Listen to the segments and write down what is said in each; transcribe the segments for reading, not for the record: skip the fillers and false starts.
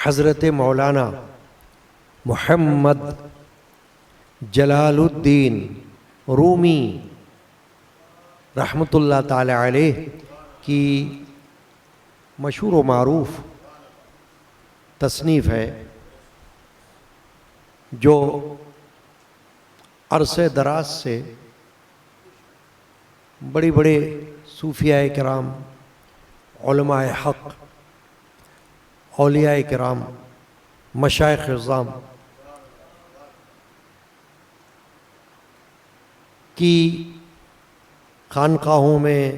حضرت مولانا محمد جلال الدین رومی رحمۃ اللہ تعالی علیہ کی مشہور و معروف تصنیف ہے جو عرصے دراز سے بڑے بڑے صوفیاء کرام، علماء حق، اولیاء کرام، مشائخ اعظام کی خانقاہوں میں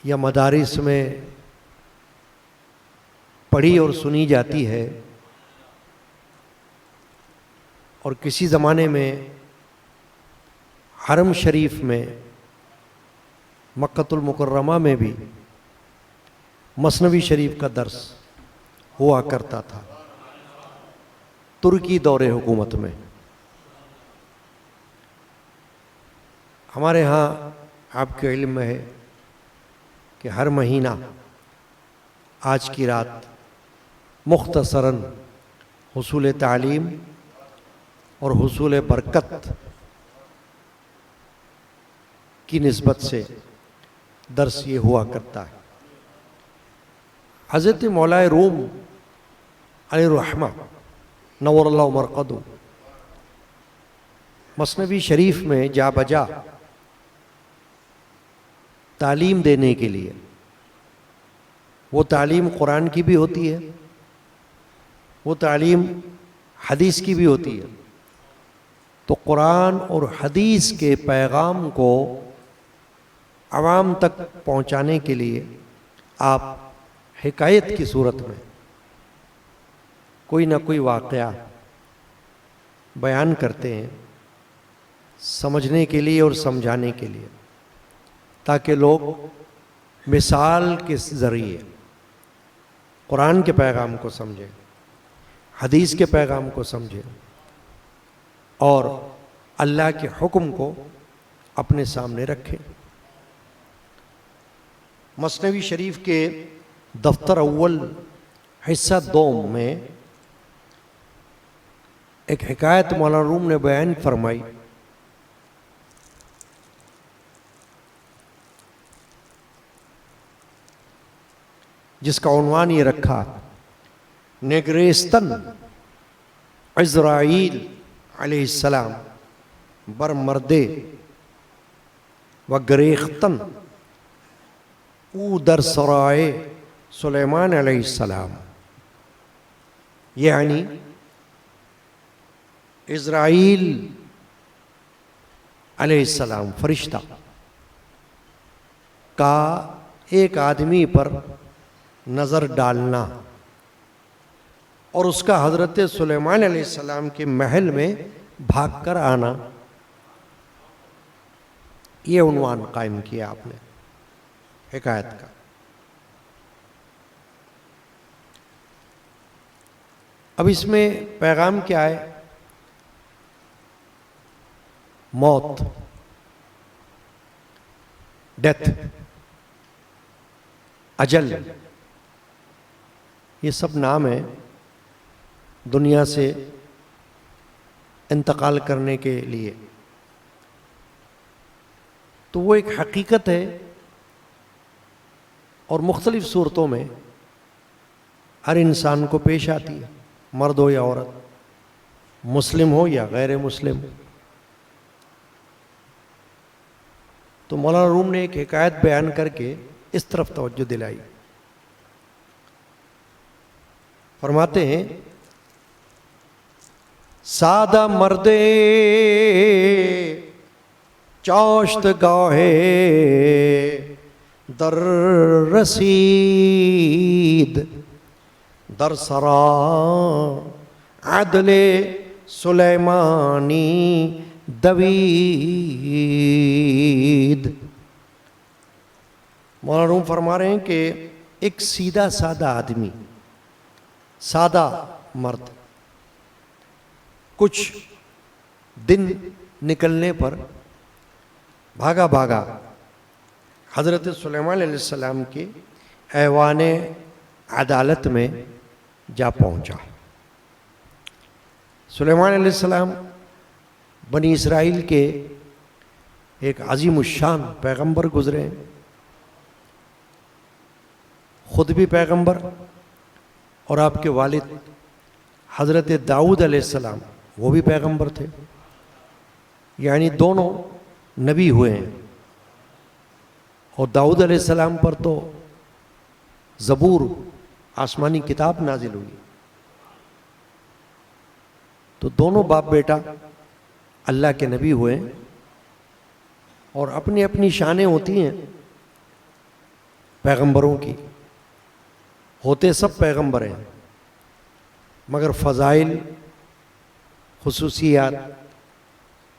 یا مدارس میں پڑھی اور سنی جاتی ہے، اور کسی زمانے میں حرم شریف میں مکۃ المکرمہ میں بھی مثنوی شریف کا درس ہوا کرتا تھا ترکی دور حکومت میں۔ ہمارے ہاں آپ کے علم میں ہے کہ ہر مہینہ آج کی رات مختصراً حصول تعلیم اور حصول برکت کی نسبت سے درس یہ ہوا کرتا ہے۔ حضرت مولا روم علیہ الرحمہ نور اللہ مرقدہ مثنوی شریف میں جا بجا تعلیم دینے کے لیے، وہ تعلیم قرآن کی بھی ہوتی ہے، وہ تعلیم حدیث کی بھی ہوتی ہے، تو قرآن اور حدیث کے پیغام کو عوام تک پہنچانے کے لیے آپ حکایت کی صورت میں کوئی نہ کوئی واقعہ بیان کرتے ہیں، سمجھنے کے لیے اور سمجھانے کے لیے، تاکہ لوگ مثال کے ذریعے قرآن کے پیغام کو سمجھیں، حدیث کے پیغام کو سمجھیں اور اللہ کے حکم کو اپنے سامنے رکھیں۔ مثنوی شریف کے دفتر اول حصہ دوم میں ایک حکایت مولانا روم نے بیان فرمائی، جس کا عنوان یہ رکھا نگریستن عزرائیل علیہ السلام بر مردے و گریختن او در سرائے سلیمان علیہ السلام، یعنی اسرائیل علیہ السلام فرشتہ کا ایک آدمی پر نظر ڈالنا اور اس کا حضرت سلیمان علیہ السلام کے محل میں بھاگ کر آنا، یہ عنوان قائم کیا آپ نے حکایت کا۔ اب اس میں پیغام کیا ہے؟ موت، ڈیتھ، اجل، یہ سب نام ہیں دنیا سے انتقال کرنے کے لیے، تو وہ ایک حقیقت ہے اور مختلف صورتوں میں ہر انسان کو پیش آتی ہے، مرد ہو یا عورت، مسلم ہو یا غیر مسلم۔ تو مولانا روم نے ایک حکایت بیان کر کے اس طرف توجہ دلائی، فرماتے ہیں سادہ مردے چاشت گاہے در رسید در سرا عدل سلیمانی دوید۔ مولانا روم فرما رہے ہیں کہ ایک سیدھا سادہ آدمی، سادہ مرد، کچھ دن نکلنے پر بھاگا بھاگا حضرت سلیمان علیہ السلام کے ایوان عدالت میں جا پہنچا۔ سلیمان علیہ السلام بنی اسرائیل کے ایک عظیم الشان پیغمبر گزرے ہیں، خود بھی پیغمبر اور آپ کے والد حضرت داؤد علیہ السلام وہ بھی پیغمبر تھے، یعنی دونوں نبی ہوئے ہیں۔ اور داؤد علیہ السلام پر تو زبور آسمانی کتاب نازل ہوئی، تو دونوں باپ بیٹا اللہ کے نبی ہوئے ہیں، اور اپنی اپنی شانیں ہوتی ہیں پیغمبروں کی، ہوتے سب پیغمبر ہیں، مگر فضائل، خصوصیات،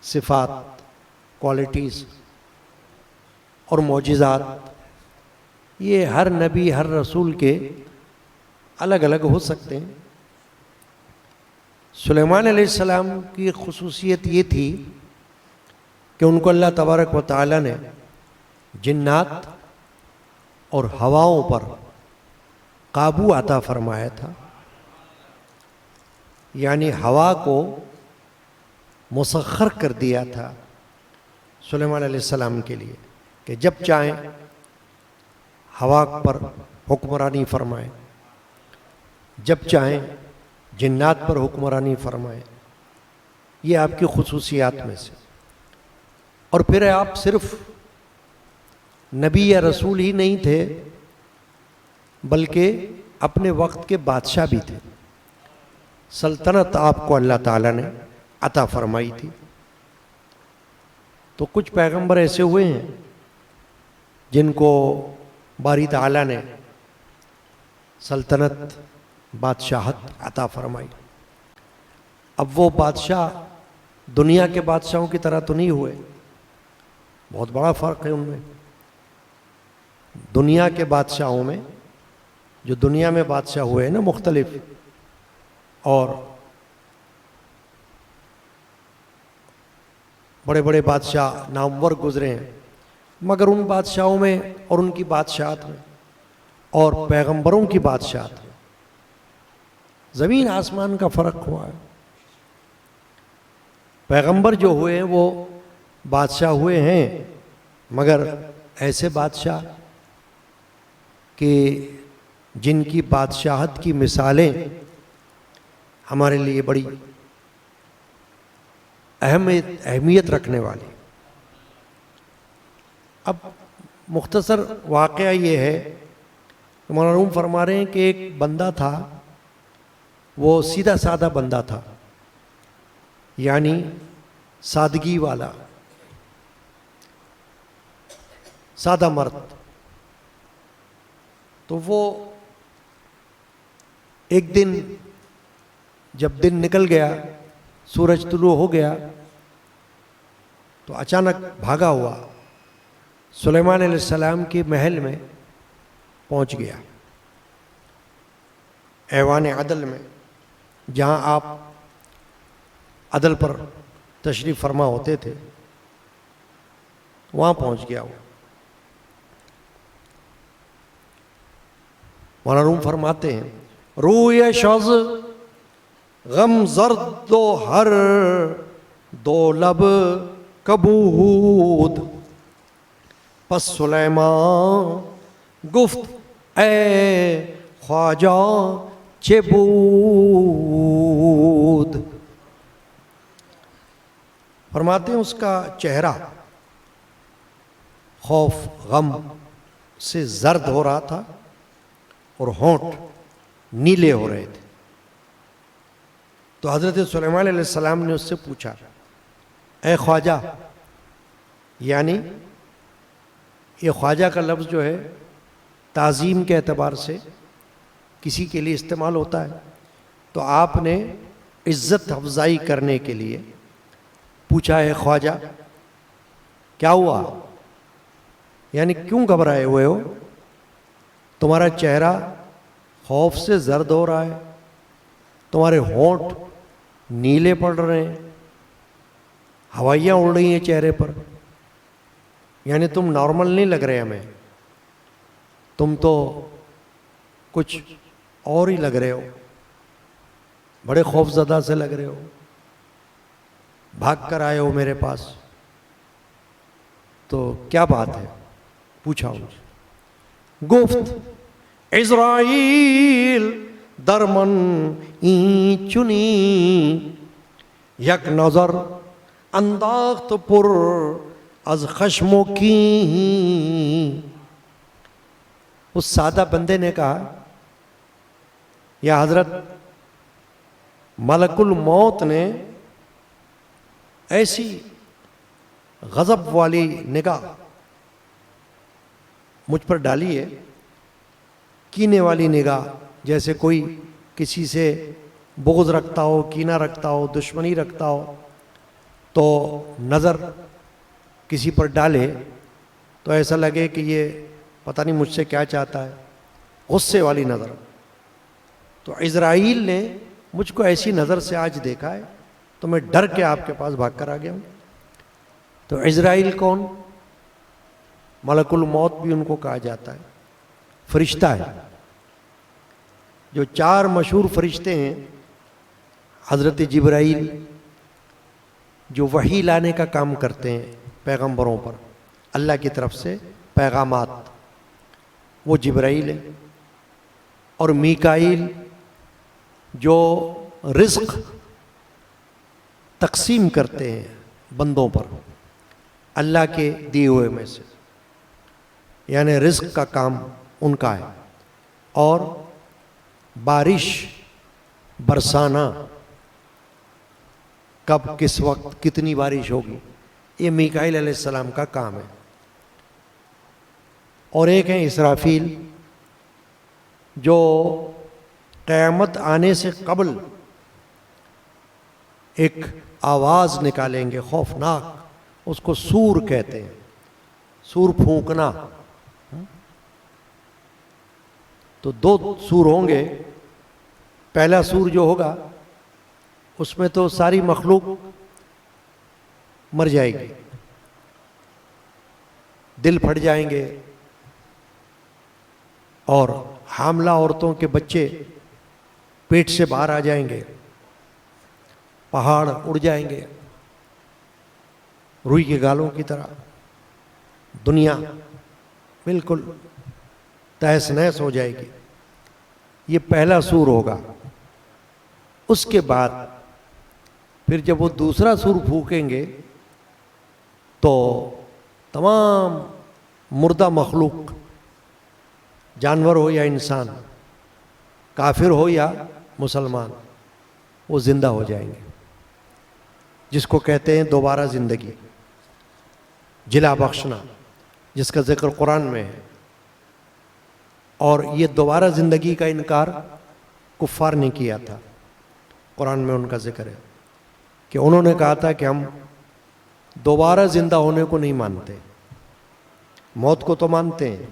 صفات، کوالٹیز اور معجزات یہ ہر نبی ہر رسول کے الگ الگ ہو سکتے ہیں۔ سلیمان علیہ السلام کی خصوصیت یہ تھی کہ ان کو اللہ تبارک و تعالیٰ نے جنات اور ہواؤں پر قابو عطا فرمایا تھا، یعنی ہوا کو مسخر کر دیا تھا سلیمان علیہ السلام کے لیے کہ جب چاہیں ہوا پر حکمرانی فرمائیں، جب چاہیں جنات پر حکمرانی فرمائیں۔ یہ آپ کی خصوصیات میں سے۔ اور پھر آپ صرف نبی یا رسول ہی نہیں تھے بلکہ اپنے وقت کے بادشاہ بھی تھے، سلطنت آپ کو اللہ تعالیٰ نے عطا فرمائی تھی۔ تو کچھ پیغمبر ایسے ہوئے ہیں جن کو باری تعالیٰ نے سلطنت، بادشاہت عطا فرمائی۔ اب وہ بادشاہ دنیا کے بادشاہوں کی طرح تو نہیں ہوئے، بہت بڑا فرق ہے ان میں۔ دنیا کے بادشاہوں میں، جو دنیا میں بادشاہ ہوئے ہیں نا مختلف، اور بڑے بڑے بادشاہ نامور گزرے ہیں، مگر ان بادشاہوں میں اور ان کی بادشاہت میں اور پیغمبروں کی بادشاہت میں زمین آسمان کا فرق ہوا ہے۔ پیغمبر جو ہوئے ہیں وہ بادشاہ ہوئے ہیں، مگر ایسے بادشاہ کہ جن کی بادشاہت کی مثالیں ہمارے لیے بڑی اہمیت رکھنے والی۔ اب مختصر واقعہ یہ ہے کہ مولانا روم فرما رہے ہیں کہ ایک بندہ تھا، وہ سیدھا سادہ بندہ تھا، یعنی سادگی والا، سادہ مرد۔ تو وہ ایک دن جب دن نکل گیا، سورج طلوع ہو گیا، تو اچانک بھاگا ہوا سلیمان علیہ السلام کے محل میں پہنچ گیا، ایوان عدل میں، جہاں آپ عدل پر تشریف فرما ہوتے تھے، وہاں پہنچ گیا وہ۔ مولانا روم فرماتے ہیں روی شز غم زرد و ہر دو لب کبود، پس سلیمان گفت اے خواجہ چه بود۔ فرماتے ہیں اس کا چہرہ خوف غم سے زرد ہو رہا تھا اور ہونٹ نیلے ہو رہے تھے۔ تو حضرت سلیمان علیہ السلام نے اس سے پوچھا اے خواجہ، یعنی یہ خواجہ کا لفظ جو ہے تعظیم کے اعتبار سے کسی کے لیے استعمال ہوتا ہے، تو آپ نے عزت افزائی کرنے کے لیے پوچھا ہے خواجہ کیا ہوا، یعنی کیوں گھبرائے ہوئے ہو، تمہارا چہرہ خوف سے زرد ہو رہا ہے، تمہارے ہونٹ نیلے پڑ رہے ہیں، ہوائیاں اڑ رہی ہیں چہرے پر، یعنی تم نارمل نہیں لگ رہے ہمیں، تم تو کچھ اور ہی لگ رہے ہو۔ بڑے خوف زدہ سے لگ رہے ہو، بھاگ کر آئے ہو میرے پاس، تو کیا بات ہے؟ پوچھا ان سے۔ گفت عزرائیل درمن این چنی، یک نظر انداخت پر از خشم و کین۔ اس سادہ بندے نے کہا، یا حضرت ملک الموت نے ایسی غضب والی نگاہ مجھ پر ڈالی ہے، کینے والی نگاہ، جیسے کوئی کسی سے بغض رکھتا ہو، کینہ رکھتا ہو، دشمنی رکھتا ہو، تو نظر کسی پر ڈالے تو ایسا لگے کہ یہ پتہ نہیں مجھ سے کیا چاہتا ہے، غصے والی نظر۔ تو عزرائیل نے مجھ کو ایسی نظر سے آج دیکھا ہے تو میں ڈر کے آپ کے پاس بھاگ کر آ گیا ہوں۔ تو عزرائیل کون؟ ملک الموت بھی ان کو کہا جاتا ہے، فرشتہ ہے۔ جو 4 مشہور فرشتے ہیں، حضرت جبرائیل جو وحی لانے کا کام کرتے ہیں پیغمبروں پر، اللہ کی طرف سے پیغامات، وہ جبرائیل ہے، اور میکائیل جو رزق تقسیم کرتے ہیں بندوں پر اللہ کے دیے ہوئے میں سے، یعنی رزق کا کام ان کا ہے، اور بارش برسانا، کب کس وقت کتنی بارش ہوگی، یہ میکائیل علیہ السلام کا کام ہے۔ اور ایک ہے اسرافیل جو قیامت آنے سے قبل ایک آواز نکالیں گے خوفناک، اس کو سور کہتے ہیں، سور پھونکنا۔ تو 2 سور ہوں گے، پہلا سور جو ہوگا اس میں تو ساری مخلوق مر جائے گی، دل پھٹ جائیں گے، اور حاملہ عورتوں کے بچے پیٹ سے باہر آ جائیں گے، پہاڑ اڑ جائیں گے روئی کے گالوں کی طرح، دنیا بالکل تہس نہس ہو جائے گی۔ یہ پہلا سور ہوگا۔ اس کے بعد پھر جب وہ دوسرا سور پھونکیں گے تو تمام مردہ مخلوق، جانور ہو یا انسان، کافر ہو یا مسلمان، وہ زندہ ہو جائیں گے، جس کو کہتے ہیں دوبارہ زندگی، جلا بخشنا، جس کا ذکر قرآن میں ہے۔ اور یہ دوبارہ زندگی کا انکار کفار نے کیا تھا، قرآن میں ان کا ذکر ہے کہ انہوں نے کہا تھا کہ ہم دوبارہ زندہ ہونے کو نہیں مانتے، موت کو تو مانتے ہیں،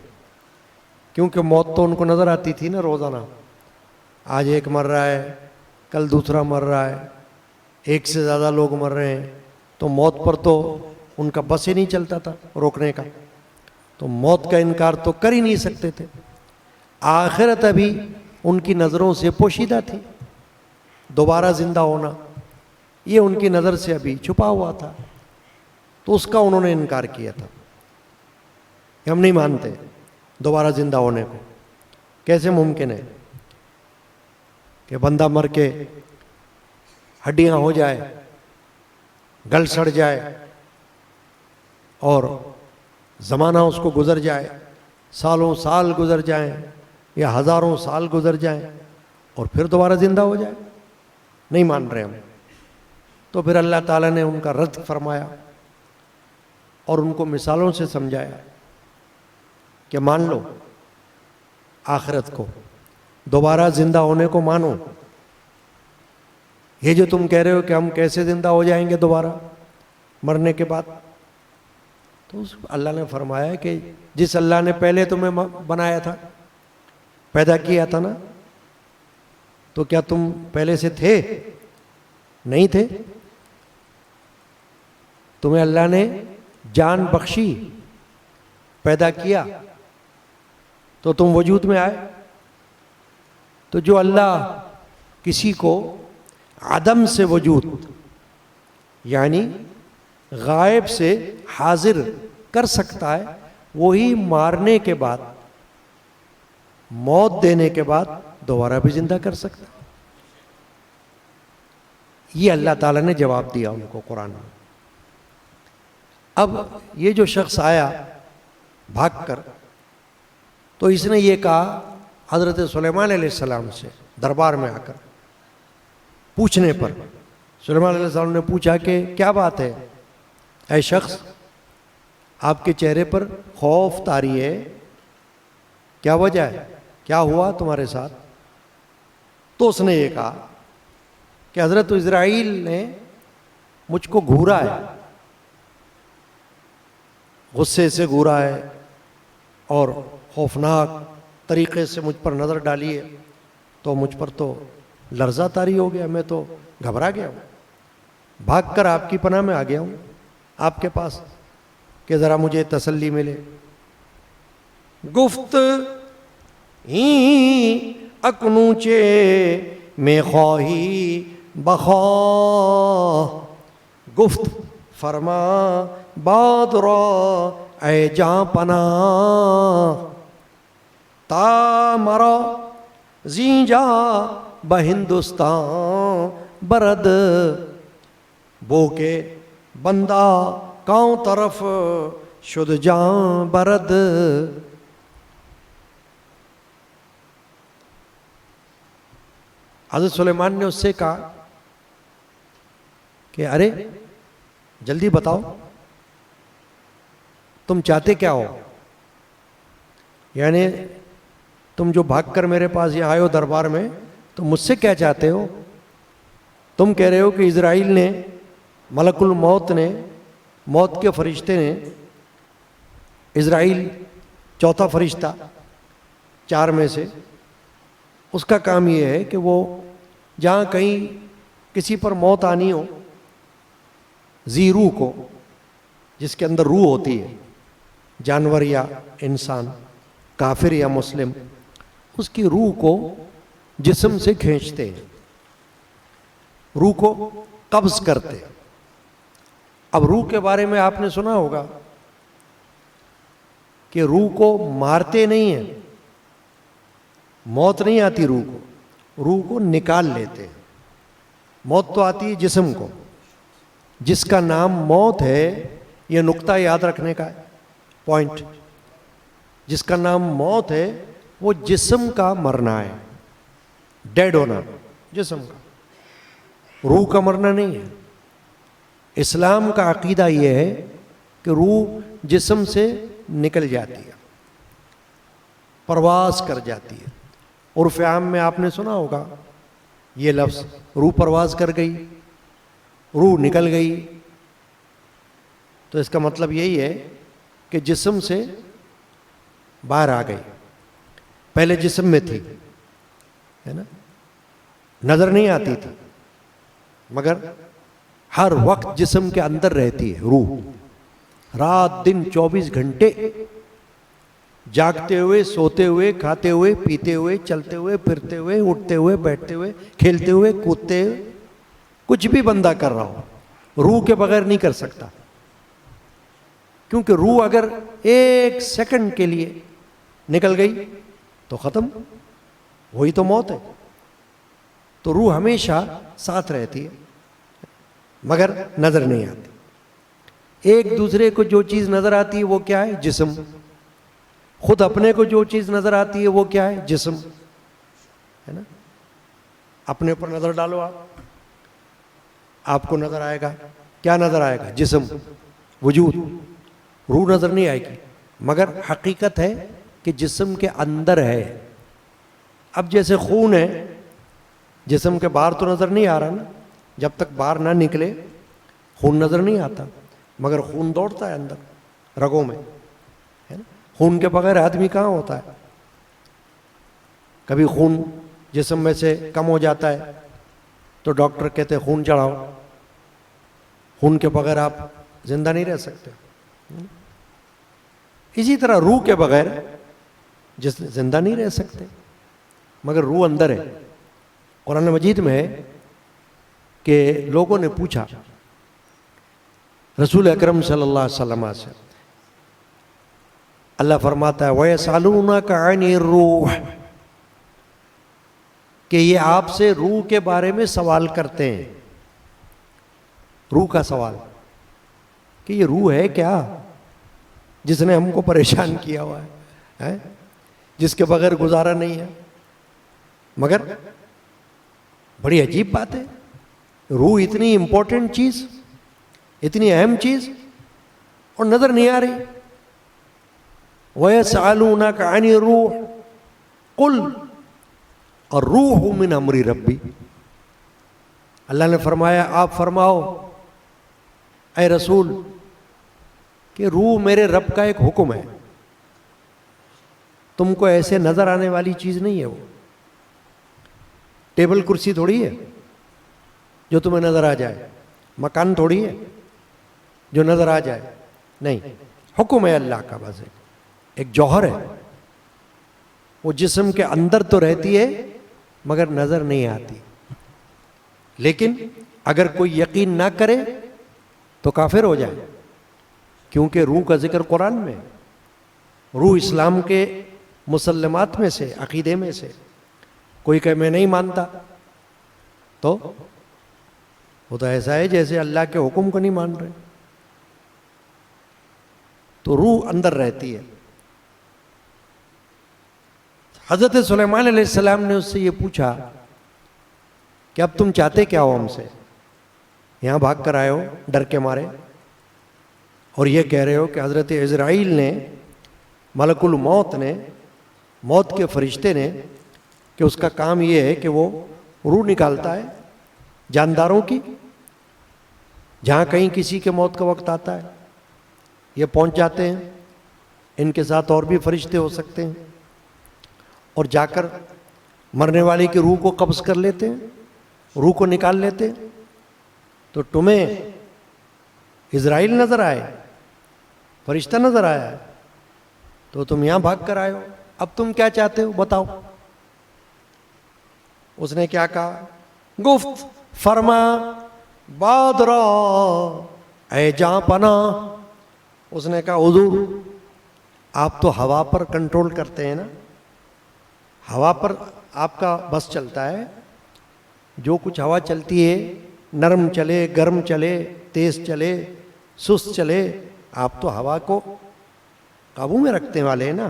کیونکہ موت تو ان کو نظر آتی تھی نا روزانہ، آج ایک مر رہا ہے، کل دوسرا مر رہا ہے، ایک سے زیادہ لوگ مر رہے ہیں، تو موت پر تو ان کا بس ہی نہیں چلتا تھا روکنے کا، تو موت کا انکار تو کر ہی نہیں سکتے تھے۔ آخرت ابھی ان کی نظروں سے پوشیدہ تھی، دوبارہ زندہ ہونا یہ ان کی نظر سے ابھی چھپا ہوا تھا، تو اس کا انہوں نے انکار کیا تھا کہ ہم نہیں مانتے دوبارہ زندہ ہونے کو۔ کیسے ممکن ہے کہ بندہ مر کے ہڈیاں ہو جائے، گل سڑ جائے، اور زمانہ اس کو گزر جائے، سالوں سال گزر جائیں یا ہزاروں سال گزر جائیں، اور پھر دوبارہ زندہ ہو جائے؟ نہیں مان رہے ہم۔ تو پھر اللہ تعالیٰ نے ان کا رد فرمایا اور ان کو مثالوں سے سمجھایا کہ مان لو آخرت کو، دوبارہ زندہ ہونے کو مانو۔ یہ جو تم کہہ رہے ہو کہ ہم کیسے زندہ ہو جائیں گے دوبارہ مرنے کے بعد، تو اللہ نے فرمایا کہ جس اللہ نے پہلے تمہیں بنایا تھا، پیدا کیا تھا نا، تو کیا تم پہلے سے تھے؟ نہیں تھے۔ تمہیں اللہ نے جان بخشی، پیدا کیا، تو تم وجود میں آئے۔ تو جو اللہ کسی کو عدم سے وجود، یعنی غائب سے حاضر کر سکتا ہے، وہی مارنے کے بعد، موت دینے کے بعد دوبارہ بھی زندہ کر سکتا ہے۔ یہ اللہ تعالیٰ نے جواب دیا ان کو قرآن میں۔ اب یہ جو شخص آیا بھاگ کر، تو اس نے یہ کہا حضرت سلیمان علیہ السلام سے دربار میں آ کر پوچھنے پر، سلیمان علیہ السلام نے پوچھا کہ کیا بات ہے اے شخص، آپ کے چہرے پر خوف طاری ہے، کیا وجہ ہے، کیا ہوا تمہارے ساتھ؟ تو اس نے یہ کہا کہ حضرت اسرائیل نے مجھ کو گھورا ہے، غصے سے گھورا ہے اور خوفناک طریقے سے مجھ پر نظر ڈالی ہے، تو مجھ پر تو لرزہ طاری ہو گیا، میں تو گھبرا گیا ہوں، بھاگ کر آپ کی پناہ میں آ گیا ہوں آپ کے پاس کہ ذرا مجھے تسلی ملے۔ گفت ہی اکنوچے میں خواہی بخواہ، گفت فرما باد را اے جاں پناہ، تا مرا زین جا بہندوستان برد، بو کے بندہ کاؤں طرف شد جاں برد۔ حضرت سلیمان نے اس سے کہا کہ ارے جلدی بتاؤ تم چاہتے کیا ہو، یعنی تم جو بھاگ کر میرے پاس یہاں آئے ہو دربار میں، تم مجھ سے کیا چاہتے ہو؟ تم کہہ رہے ہو کہ اسرائیل نے، ملک الموت نے، موت کے فرشتے نے، اسرائیل چوتھا فرشتہ چار میں سے، اس کا کام یہ ہے کہ وہ جہاں کہیں کسی پر موت آنی ہو، ذی روح کو، جس کے اندر روح ہوتی ہے، جانور یا انسان، کافر یا مسلم، اس کی روح کو جسم سے کھینچتے ہیں، روح کو قبض کرتے ہیں۔ اب روح کے بارے میں آپ نے سنا ہوگا کہ روح کو مارتے نہیں ہیں، موت نہیں آتی روح کو، روح کو نکال لیتے ہیں۔ موت تو آتی ہے جسم کو، جس کا نام موت ہے، یہ نقطہ یاد رکھنے کا ہے، پوائنٹ، جس کا نام موت ہے وہ جسم کا مرنا ہے، ڈیڈ ہونا جسم کا، روح کا مرنا نہیں ہے۔ اسلام کا عقیدہ یہ ہے کہ روح جسم سے نکل جاتی ہے، پرواز کر جاتی ہے۔ عرف عام میں آپ نے سنا ہوگا یہ لفظ، روح پرواز کر گئی، روح نکل گئی، تو اس کا مطلب یہی ہے کہ جسم سے باہر آ گئی، پہلے جسم میں تھی، ہے نا، نظر نہیں آتی تھی، مگر ہر وقت جسم کے اندر رہتی ہے روح، رات دن 24 گھنٹے، جاگتے ہوئے، سوتے ہوئے، کھاتے ہوئے، پیتے ہوئے، چلتے ہوئے، پھرتے ہوئے، اٹھتے ہوئے، بیٹھتے ہوئے، کھیلتے ہوئے، کودتے ہوئے، کچھ بھی بندہ کر رہا ہو، روح کے بغیر نہیں کر سکتا، کیونکہ روح اگر ایک سیکنڈ کے لیے نکل گئی تو ختم، وہی تو موت ہے۔ تو روح ہمیشہ ساتھ رہتی ہے مگر نظر نہیں آتی۔ ایک دوسرے کو جو چیز نظر آتی ہے وہ کیا ہے؟ جسم۔ خود اپنے کو جو چیز نظر آتی ہے وہ کیا ہے؟ جسم، ہے نا۔ اپنے اوپر نظر ڈالو، آپ کو نظر آئے گا، کیا نظر آئے گا؟ جسم، وجود، روح نظر نہیں آئے گی، مگر حقیقت ہے کہ جسم کے اندر ہے۔ اب جیسے خون ہے، جسم کے باہر تو نظر نہیں آ رہا نا، جب تک باہر نہ نکلے خون نظر نہیں آتا، مگر خون دوڑتا ہے اندر رگوں میں، ہے نا۔ خون کے بغیر آدمی کہاں ہوتا ہے؟ کبھی خون جسم میں سے کم ہو جاتا ہے تو ڈاکٹر کہتے ہیں خون چڑھاؤ، خون کے بغیر آپ زندہ نہیں رہ سکتے۔ اسی طرح روح کے بغیر زندہ نہیں رہ سکتے، مگر روح اندر ہے۔ قرآن مجید میں ہے کہ لوگوں نے پوچھا رسول اکرم صلی اللہ علیہ وسلم سے، اللہ فرماتا ہے وَيَسْأَلُونَكَ عَنِ الرُّوحِ، کہ یہ آپ سے روح کے بارے میں سوال کرتے ہیں. روح کا سوال کہ یہ روح ہے کیا جس نے ہم کو پریشان کیا ہوا ہے، جس کے بغیر گزارا نہیں ہے. مگر بڑی عجیب بات ہے، روح اتنی امپورٹنٹ چیز، اتنی اہم چیز، اور نظر نہیں آ رہی. وَيَسْأَلُونَكَ عَنِ الرُّوحِ قُلْ الرُّوحُ مِنْ أَمْرِ رَبِّي، اللہ نے فرمایا آپ فرماؤ اے رسول کہ روح میرے رب کا ایک حکم ہے، تم کو ایسے نظر آنے والی چیز نہیں ہے. وہ ٹیبل کرسی تھوڑی ہے جو تمہیں نظر آ جائے، مکان تھوڑی ہے جو نظر آ جائے، نہیں، حکم ہے اللہ کا. بس ایک جوہر ہے، وہ جسم کے اندر تو رہتی ہے مگر نظر نہیں آتی. لیکن اگر کوئی یقین نہ کرے تو کافر ہو جائے، کیونکہ روح کا ذکر قرآن میں، روح اسلام کے مسلمات میں سے، عقیدے میں سے. کوئی کہ میں نہیں مانتا تو وہ تو ایسا ہے جیسے اللہ کے حکم کو نہیں مان رہے. تو روح اندر رہتی ہے. حضرت سلیمان علیہ السلام نے اس سے یہ پوچھا کہ اب تم چاہتے کیا ہو ہم سے؟ یہاں بھاگ کر آئے ہو ڈر کے مارے، اور یہ کہہ رہے ہو کہ حضرت عزرائیل نے، ملک الموت نے، موت کے فرشتے نے، کہ اس کا کام یہ ہے کہ وہ روح نکالتا ہے جانداروں کی. جہاں کہیں کسی کے موت کا وقت آتا ہے یہ پہنچ جاتے ہیں. ان کے ساتھ اور بھی فرشتے ہو سکتے ہیں، اور جا کر مرنے والے کی روح کو قبض کر لیتے ہیں، روح کو نکال لیتے ہیں. تو تمہیں عزرائیل نظر آئے، فرشتہ نظر آیا ہے، تو تم یہاں بھاگ کر آئے ہو. اب تم کیا چاہتے ہو بتاؤ. اس نے کیا کہا؟ گفت فرما بادرا اے جاں پناہ. اس نے کہا حضور آپ تو ہوا پر کنٹرول کرتے ہیں نا، ہوا پر آپ کا بس چلتا ہے. جو کچھ ہوا چلتی ہے، نرم چلے، گرم چلے، تیز چلے، سست چلے، آپ تو ہوا کو قابو میں رکھنے والے ہیں نا.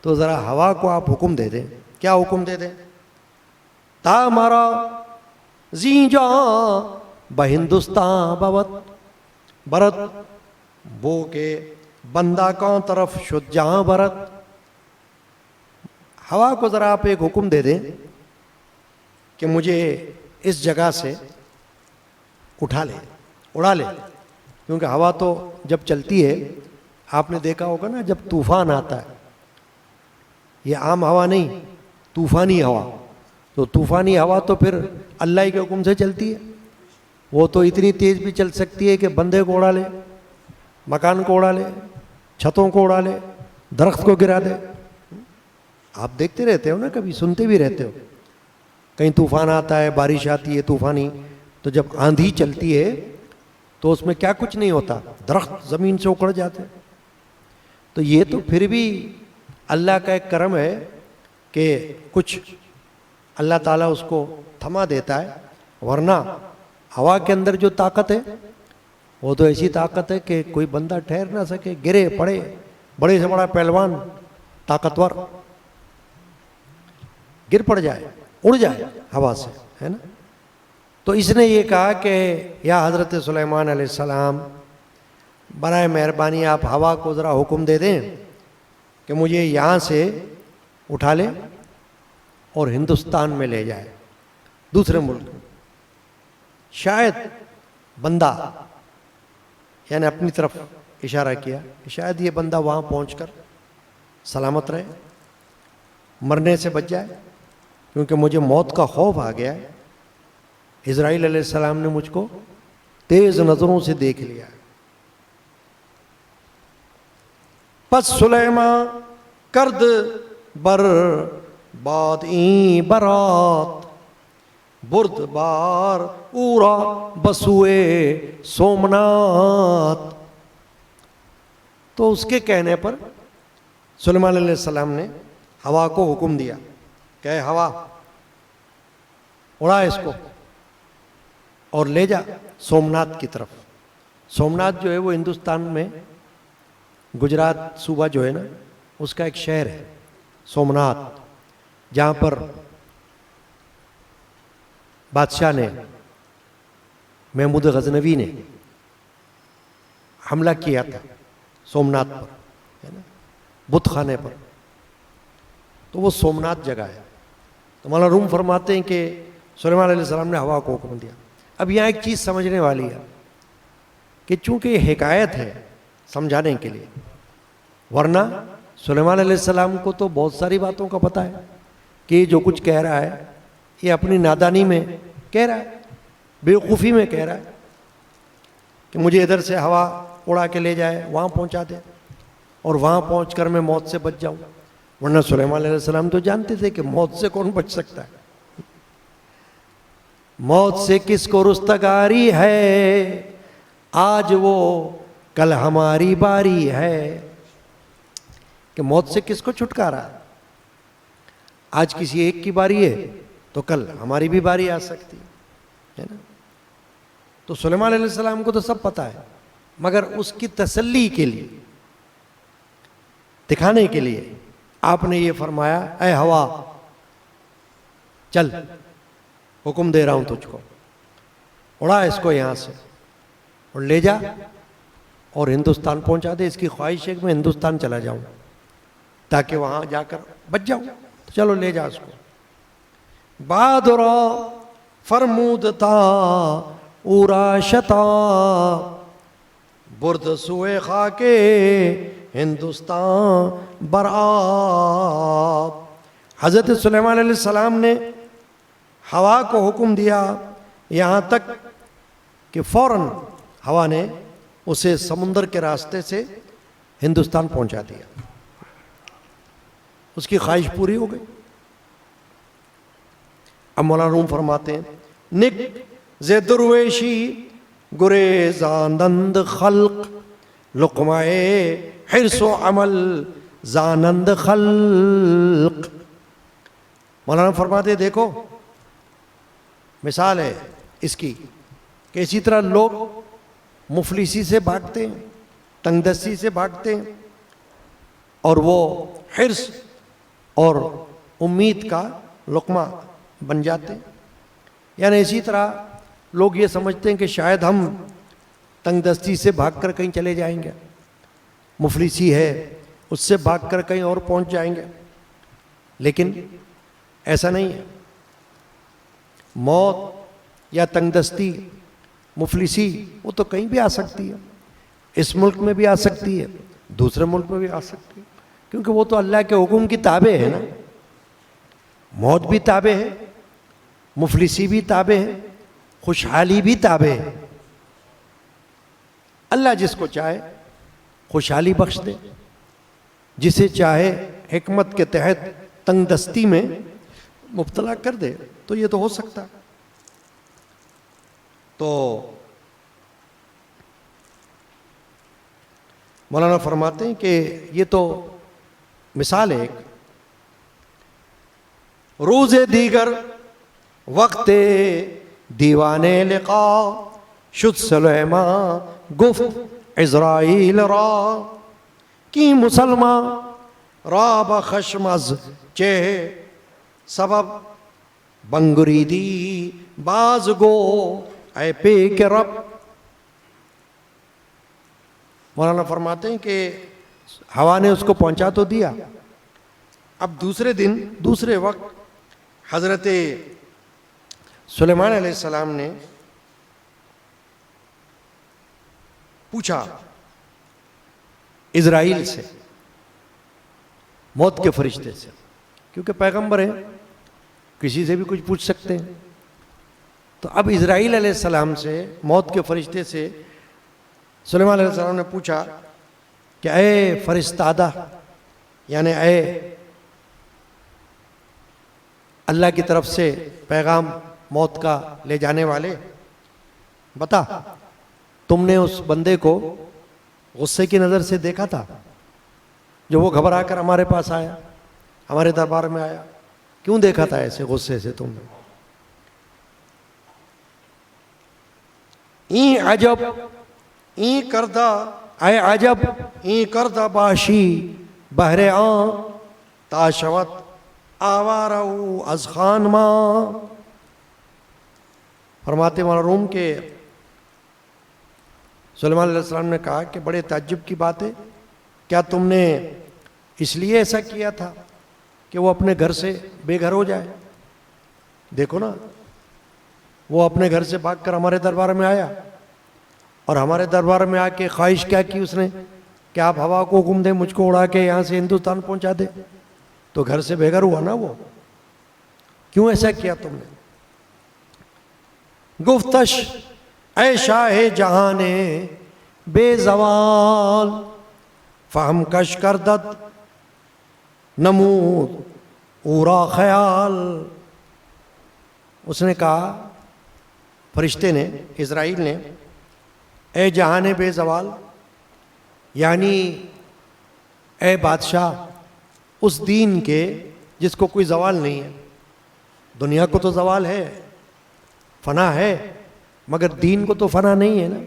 تو ذرا ہوا کو آپ حکم دے دیں. کیا حکم دے دیں؟ تا مارا زی جاں بہندوستان بوت برت، وہ کہ بندہ کون طرف شد جہاں برت. ہوا کو ذرا آپ ایک حکم دے دیں کہ مجھے اس جگہ سے اٹھا لے، اڑا لے. کیونکہ ہوا تو جب چلتی ہے، آپ نے دیکھا ہوگا نا جب طوفان آتا ہے، یہ عام ہوا نہیں، طوفانی ہوا. تو طوفانی ہوا تو پھر اللہ کے حکم سے چلتی ہے. وہ تو اتنی تیز بھی چل سکتی ہے کہ بندے کو اڑا لے، مکان کو اڑا لے، چھتوں کو اڑا لے، درخت کو گرا دے. آپ دیکھتے رہتے ہو نا، کبھی سنتے بھی رہتے ہو، کہیں طوفان آتا ہے، بارش آتی ہے طوفانی، تو جب آندھی چلتی ہے تو اس میں کیا کچھ نہیں ہوتا، درخت زمین سے اکھڑ جاتے. تو یہ تو پھر بھی اللہ کا ایک کرم ہے کہ کچھ اللہ تعالیٰ اس کو تھما دیتا ہے. ورنہ ہوا کے اندر جو طاقت ہے وہ تو ایسی طاقت ہے کہ کوئی بندہ ٹھہر نہ سکے، گرے پڑے، بڑے سے بڑا پہلوان طاقتور گر پڑ جائے، اڑ جائے ہوا سے، ہے نا. تو اس نے یہ کہا کہ یا حضرت سلیمان علیہ السلام برائے مہربانی آپ ہوا کو ذرا حکم دے دیں کہ مجھے یہاں سے اٹھا لے اور ہندوستان میں لے جائے، دوسرے ملک. شاید بندہ، یعنی اپنی طرف اشارہ کیا کہ شاید یہ بندہ وہاں پہنچ کر سلامت رہے، مرنے سے بچ جائے، کیونکہ مجھے موت کا خوف آ گیا ہے. اسرائیل علیہ السلام نے مجھ کو تیز نظروں سے دیکھ لیا. پس سلیمان کرد بر باد این برات، برد بار اورا بسوئے سومنات. تو اس کے کہنے پر سلیمان علیہ السلام نے ہوا کو حکم دیا کہ اے ہوا اڑا اس کو اور لے جا سومنات کی طرف. سومنات جو ہے وہ ہندوستان میں گجرات صوبہ جو ہے نا اس کا ایک شہر ہے سومنات، جہاں پر بادشاہ نے محمود غزنوی نے حملہ کیا تھا سومنات پر، ہے نا، بت خانے پر. تو وہ سومنات جگہ ہے. تو مولانا روم فرماتے ہیں کہ سلیمان علیہ السلام نے ہوا کو حکم دیا. اب یہاں ایک چیز سمجھنے والی ہے کہ چونکہ یہ حکایت ہے سمجھانے کے لیے، ورنہ سلیمان علیہ السلام کو تو بہت ساری باتوں کا پتہ ہے کہ یہ جو کچھ کہہ رہا ہے یہ اپنی نادانی میں کہہ رہا ہے، بیوقوفی میں کہہ رہا ہے کہ مجھے ادھر سے ہوا اڑا کے لے جائے وہاں پہنچا دے اور وہاں پہنچ کر میں موت سے بچ جاؤں. ورنہ سلیمان علیہ السلام تو جانتے تھے کہ موت سے کون بچ سکتا ہے. موت سے کس کو رستگاری ہے، آج وہ کل ہماری باری ہے. کہ موت سے کس کو چھٹکارا ہے؟ آج کسی ایک کی باری ہے تو کل ہماری بھی باری آ سکتی ہے نا. تو سلیمان علیہ السلام کو تو سب پتہ ہے، مگر اس کی تسلی کے لیے، دکھانے کے لیے آپ نے یہ فرمایا اے ہوا چل، حکم دے رہا ہوں تجھ کو، اڑا اس کو یہاں سے اور لے جا اور ہندوستان پہنچا دے. اس کی خواہش ہے کہ میں ہندوستان چلا جاؤں تاکہ وہاں جا کر بچ جاؤں. تو چلو لے جا اس کو. بادرا فرمودتا اورا شتا برد سوئے خاکے ہندوستان برآب. حضرت سلیمان علیہ السلام نے ہوا کو حکم دیا یہاں تک کہ فوراً ہوا نے اسے سمندر کے راستے سے ہندوستان پہنچا دیا. اس کی خواہش پوری ہو گئی. اب مولانا روم فرماتے ہیں نک ز درویشی گریزانند خلق لقمائے حرص و عمل زانند خلق. مولانا فرماتے ہیں دیکھو مثال ہے اس کی کہ اسی طرح لوگ مفلسی سے بھاگتے ہیں، تنگ دستی سے بھاگتے ہیں اور وہ حرص اور امید کا لقمہ بن جاتے ہیں. یعنی اسی طرح لوگ یہ سمجھتے ہیں کہ شاید ہم تنگ دستی سے بھاگ کر کہیں چلے جائیں گے، مفلسی ہے اس سے بھاگ کر کہیں اور پہنچ جائیں گے، لیکن ایسا نہیں ہے. موت یا تنگ دستی، مفلسی وہ تو کہیں بھی آ سکتی ہے. اس ملک میں بھی آ سکتی ہے، دوسرے ملک میں بھی آ سکتی ہے، کیونکہ وہ تو اللہ کے حکم کی تابع ہے نا. موت بھی تابع ہے، مفلسی بھی تابع ہے، خوشحالی بھی تابع ہے. اللہ جس کو چاہے خوشحالی بخش دے، جسے چاہے حکمت کے تحت تنگ دستی میں مبتلا کر دے. تو یہ تو ہو سکتا ہے. تو مولانا فرماتے ہیں کہ یہ تو مثال ہے ایک. روز دیگر وقت دیوانے لقا شد سلیمان گفت عزرائیل را کی مسلمان را بخشم از چہ سبب بنگری دی باز گو اے پیک رب. مولانا فرماتے ہیں کہ ہوا نے اس کو پہنچا تو دیا. اب دوسرے دن دوسرے وقت حضرت سلیمان علیہ السلام نے پوچھا اسرائیل سے، موت کے فرشتے سے، کیونکہ پیغمبر ہیں کسی سے بھی کچھ پوچھ سکتے ہیں. تو اب اسرائیل علیہ السلام سے، موت کے فرشتے سے سلیمان علیہ السلام نے پوچھا کہ اے فرستادہ، یعنی اے اللہ کی طرف سے پیغام موت کا لے جانے والے، بتا تم نے اس بندے کو غصے کی نظر سے دیکھا تھا جو وہ گھبرا کر ہمارے پاس آیا، ہمارے دربار میں آیا؟ کیوں دیکھا تھا ایسے غصے سے تم نے؟ این عجب این کردہ اے عجب این کردہ باشی بہر آن تاشوت آوارو از خان ماں۔ فرماتے مولانا روم کے سلیمان علیہ السلام نے کہا کہ بڑے تعجب کی بات ہے، کیا تم نے اس لیے ایسا کیا تھا کہ وہ اپنے گھر سے بے گھر ہو جائے؟ دیکھو نا، وہ اپنے گھر سے بھاگ کر ہمارے دربار میں آیا، اور ہمارے دربار میں آ کے خواہش کیا کی اس نے کہ آپ ہوا کو حکم دیں مجھ کو اڑا کے یہاں سے ہندوستان پہنچا دے، تو گھر سے بے گھر ہوا نا وہ۔ کیوں ایسا کیا تم نے؟ گفتش اے شاہ جہاں بے زوال فہم کش کردت نمود اورا خیال۔ اس نے کہا، فرشتے نے، اسرائیل نے، اے جہان بے زوال، یعنی اے بادشاہ اس دین کے جس کو کوئی زوال نہیں ہے۔ دنیا کو تو زوال ہے، فنا ہے، مگر دین کو تو فنا نہیں ہے نا۔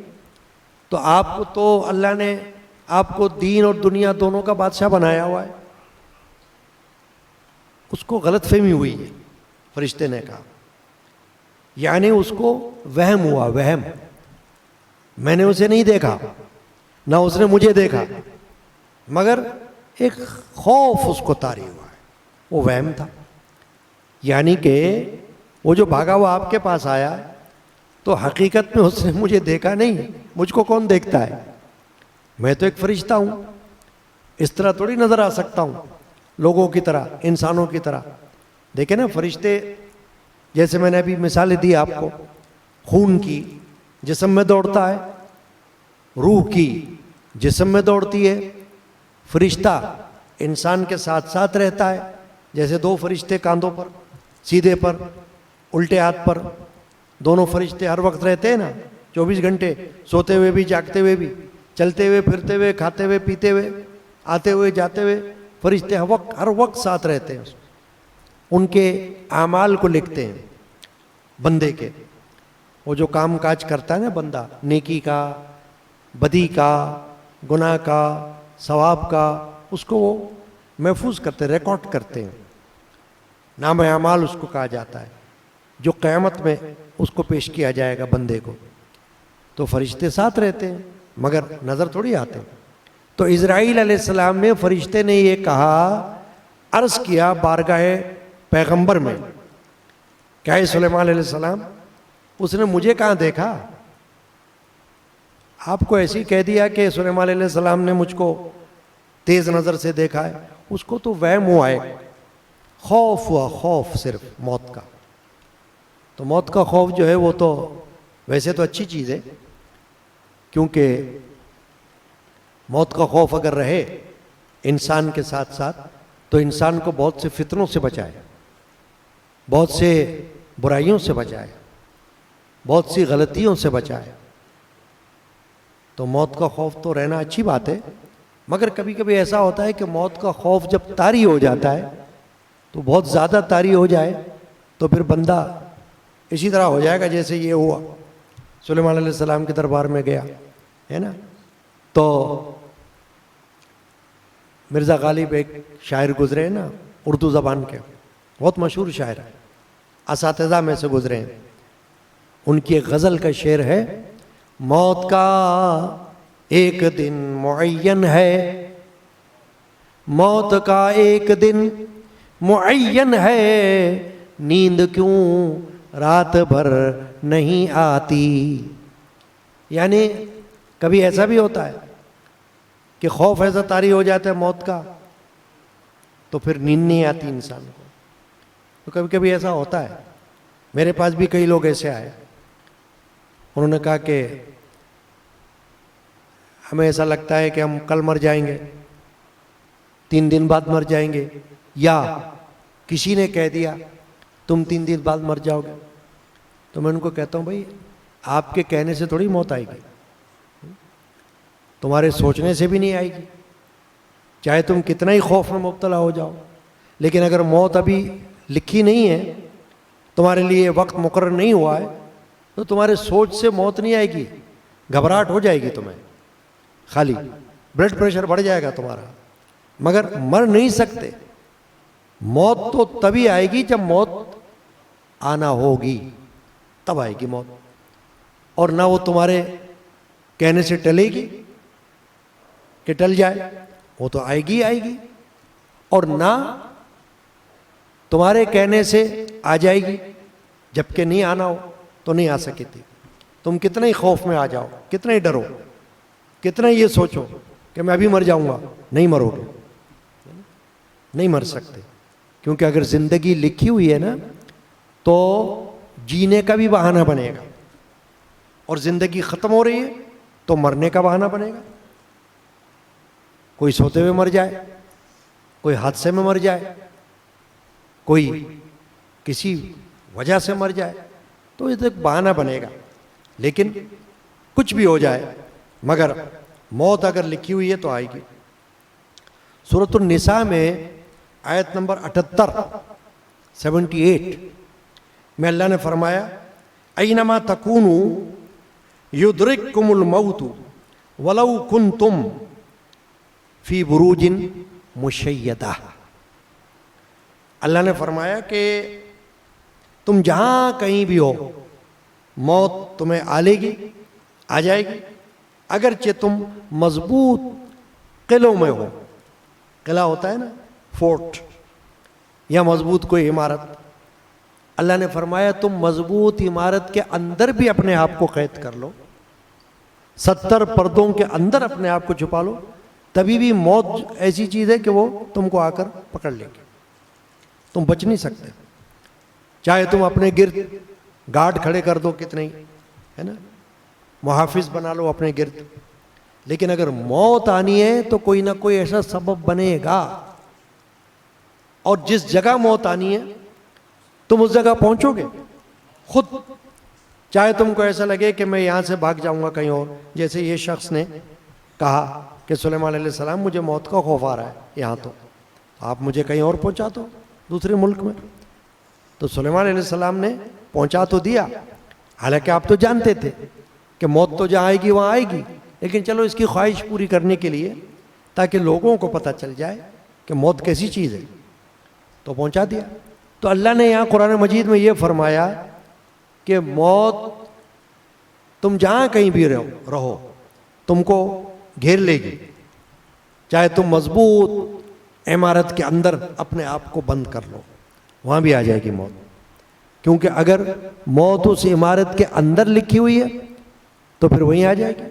تو آپ کو تو اللہ نے آپ کو دین اور دنیا دونوں کا بادشاہ بنایا ہوا ہے۔ اس کو غلط فہمی ہوئی ہے، فرشتے نے کہا، یعنی اس کو وہم ہوا، وہم، میں نے اسے نہیں دیکھا نہ اس نے مجھے دیکھا، مگر ایک خوف اس کو طاری ہوا ہے، وہ وہم تھا۔ یعنی کہ وہ جو بھاگا وہ آپ کے پاس آیا تو حقیقت میں اس نے مجھے دیکھا نہیں، مجھ کو کون دیکھتا ہے؟ میں تو ایک فرشتہ ہوں، اس طرح تھوڑی نظر آ سکتا ہوں لوگوں کی طرح، انسانوں کی طرح۔ دیکھیں نا فرشتے، جیسے میں نے ابھی مثالیں دی آپ کو، خون کی جسم میں دوڑتا ہے، روح کی جسم میں دوڑتی ہے، فرشتہ انسان کے ساتھ ساتھ رہتا ہے، جیسے دو فرشتے کاندھوں پر، سیدھے پر، الٹے ہاتھ پر، دونوں فرشتے ہر وقت رہتے ہیں نا، 24 گھنٹے، سوتے ہوئے بھی، جاگتے ہوئے بھی، چلتے ہوئے، پھرتے ہوئے، کھاتے ہوئے، پیتے ہوئے، آتے ہوئے، جاتے ہوئے، فرشتے ہر وقت ساتھ رہتے ہیں، ان کے اعمال کو لکھتے ہیں بندے کے۔ وہ جو کام کاج کرتا ہے نا بندہ، نیکی کا، بدی کا، گناہ کا، ثواب کا، اس کو وہ محفوظ کرتے ہیں، ریکارڈ کرتے ہیں، نام اعمال اس کو کہا جاتا ہے، جو قیامت میں اس کو پیش کیا جائے گا بندے کو۔ تو فرشتے ساتھ رہتے ہیں مگر نظر تھوڑی آتے ہیں۔ تو اسرائیل علیہ السلام نے، فرشتے نے یہ کہا، عرض کیا بارگاہ پیغمبر میں، کیا ہے سلیمان علیہ السلام، اس نے مجھے کہاں دیکھا؟ آپ کو ایسی کہہ دیا کہ سلیمان علیہ السلام نے مجھ کو تیز نظر سے دیکھا ہے، اس کو تو وہم ہوا ہے، خوف ہوا، خوف صرف موت کا۔ تو موت کا خوف جو ہے وہ تو ویسے تو اچھی چیز ہے، کیونکہ موت کا خوف اگر رہے انسان کے ساتھ ساتھ تو انسان کو بہت سے فتنوں سے بچائے، بہت سے برائیوں سے بچائے، بہت سی غلطیوں سے بچائے۔ تو موت کا خوف تو رہنا اچھی بات ہے، مگر کبھی کبھی ایسا ہوتا ہے کہ موت کا خوف جب طاری ہو جاتا ہے تو بہت زیادہ طاری ہو جائے تو پھر بندہ اسی طرح ہو جائے گا جیسے یہ ہوا، سلیمان علیہ السلام کے دربار میں گیا ہے نا۔ تو مرزا غالب ایک شاعر گزرے ہیں نا اردو زبان کے، بہت مشہور شاعر ہے، اساتذہ میں سے گزرے ہیں۔ ان کی ایک غزل کا شعر ہے، موت کا ایک دن معین ہے، موت کا ایک دن معین ہے، نیند کیوں رات بھر نہیں آتی۔ یعنی کبھی ایسا بھی ہوتا ہے کہ خوف ایسا طاری ہو جاتا ہے موت کا تو پھر نیند نہیں آتی انسان کو۔ تو کبھی کبھی ایسا ہوتا ہے، میرے پاس بھی کئی لوگ ایسے آئے، انہوں نے کہا کہ ہمیں ایسا لگتا ہے کہ ہم کل مر جائیں گے، 3 دن بعد مر جائیں گے، یا کسی نے کہہ دیا تم 3 دن بعد مر جاؤ گے۔ تو میں ان کو کہتا ہوں بھائی آپ کے کہنے سے تھوڑی موت آئے گی، تمہارے سوچنے سے بھی نہیں آئے گی، چاہے تم کتنا ہی خوف میں مبتلا ہو جاؤ، لیکن اگر موت ابھی لکھی نہیں ہے، تمہارے لیے وقت مقرر نہیں ہوا ہے، تو تمہارے سوچ سے موت نہیں آئے گی، گھبراہٹ ہو جائے گی تمہیں، خالی بلڈ پریشر بڑھ جائے گا تمہارا، مگر مر نہیں سکتے۔ موت تو تبھی آئے گی جب موت آنا ہوگی، تب آئے گی موت، اور نہ وہ تمہارے کہنے سے ٹلے گی کہ ٹل جائے، وہ تو آئے گی آئے گی، اور نہ تمہارے کہنے سے آ جائے گی، جبکہ نہیں آنا ہو تو نہیں آ سکتی تھی۔ تم کتنا ہی خوف میں آ جاؤ، کتنا ہی ڈرو، کتنا ہی یہ سوچو کہ میں ابھی مر جاؤں گا، نہیں مرو گے، نہیں مر سکتے، کیونکہ اگر زندگی لکھی ہوئی ہے نا تو جینے کا بھی بہانہ بنے گا، اور زندگی ختم ہو رہی ہے تو مرنے کا بہانہ بنے گا۔ کوئی سوتے ہوئے مر جائے، کوئی حادثے میں مر جائے، کوئی کسی وجہ سے مر جائے، تو یہ ایک بہانہ بنے گا، لیکن کچھ بھی ہو جائے مگر موت اگر لکھی ہوئی ہے تو آئے گی۔ سورۃ النساء میں آیت نمبر 78 میں اللہ نے فرمایا اینما تکونوا یدرککم الموت ولو کنتم فی بروج مشیدہ۔ اللہ نے فرمایا کہ تم جہاں کہیں بھی ہو موت تمہیں آ لے گی، آ جائے گی، اگرچہ تم مضبوط قلعوں میں ہو۔ قلعہ ہوتا ہے نا فورٹ یا مضبوط کوئی عمارت، اللہ نے فرمایا تم مضبوط عمارت کے اندر بھی اپنے آپ کو قید کر لو، 70 پردوں کے اندر اپنے آپ کو چھپا لو، تبھی بھی موت ایسی چیز ہے کہ وہ تم کو آ کر پکڑ لے گی، تم بچ نہیں سکتے۔ چاہے تم اپنے گرد گارڈ کھڑے کر دو کتنے ہی، ہے نا، محافظ بنا لو اپنے گرد، لیکن اگر موت آنی ہے تو کوئی نہ کوئی ایسا سبب بنے گا، اور جس جگہ موت آنی ہے تم اس جگہ پہنچو گے خود، چاہے تم کو ایسا لگے کہ میں یہاں سے بھاگ جاؤں گا کہیں اور، جیسے یہ شخص نے کہا کہ سلیمان علیہ السلام مجھے موت کا خوف آ رہا ہے یہاں، تو آپ مجھے کہیں اور پہنچا دو دوسرے ملک میں۔ تو سلیمان علیہ السلام نے پہنچا تو دیا، حالانکہ آپ تو جانتے تھے کہ موت تو جہاں آئے گی وہاں آئے گی، لیکن چلو اس کی خواہش پوری کرنے کے لیے تاکہ لوگوں کو پتہ چل جائے کہ موت کیسی چیز ہے، تو پہنچا دیا۔ تو اللہ نے یہاں قرآن مجید میں یہ فرمایا کہ موت تم جہاں کہیں بھی رہو تم کو گھیر لے گی، چاہے تم مضبوط عمارت کے اندر اپنے آپ کو بند کر لو، وہاں بھی آ جائے گی موت، کیونکہ اگر موت اس عمارت کے اندر لکھی ہوئی ہے تو پھر وہیں آ جائے گی،